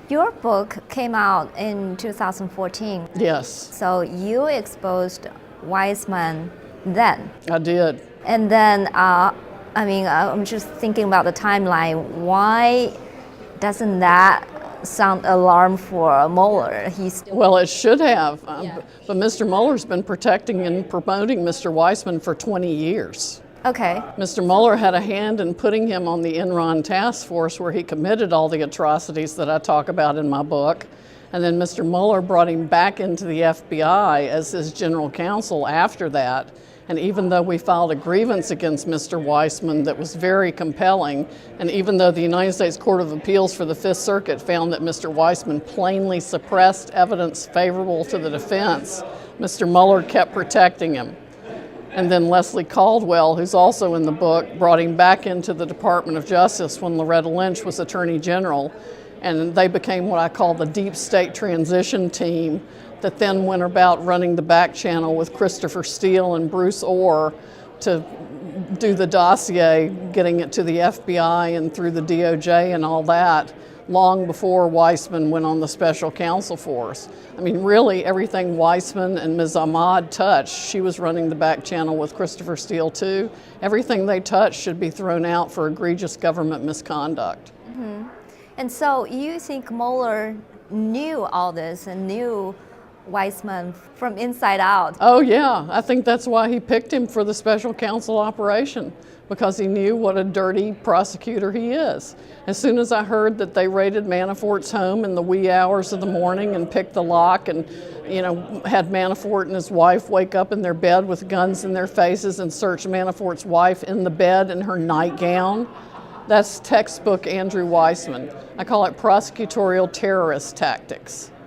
Your book came out in 2014. Yes, So you exposed Weissman then. I did. And then, I'm just thinking about the timeline. Why doesn't that sound alarm for Mueller? Well, it should have, but Mr. Mueller's been protecting and promoting Mr. Weissman for 20 years. Okay. Mr. Mueller had a hand in putting him on the Enron task force where he committed all the atrocities that I talk about in my book. And then Mr. Mueller brought him back into the FBI as his general counsel after that. And even though we filed a grievance against Mr. Weissman that was very compelling, and even though the United States Court of Appeals for the Fifth Circuit found that Mr. Weissman plainly suppressed evidence favorable to the defense, Mr. Mueller kept protecting him. And then Leslie Caldwell, who's also in the book, brought him back into the Department of Justice when Loretta Lynch was Attorney General. And they became what I call the deep state transition team that then went about running the back channel with Christopher Steele and Bruce Orr to do the dossier, getting it to the FBI and through the DOJ and all that, long before Weissman went on the special counsel force. I mean, really, everything Weissman and Ms. Ahmad touched, she was running the back channel with Christopher Steele too. Everything they touched should be thrown out for egregious government misconduct. Mm-hmm. And so you think Mueller knew all this and knew Weissman from inside out? Oh yeah, I think that's why he picked him for the special counsel operation, because he knew what a dirty prosecutor he is. As soon as I heard that they raided Manafort's home in the wee hours of the morning and picked the lock and, had Manafort and his wife wake up in their bed with guns in their faces and search Manafort's wife in the bed in her nightgown, that's textbook Andrew Weissman. I call it prosecutorial terrorist tactics.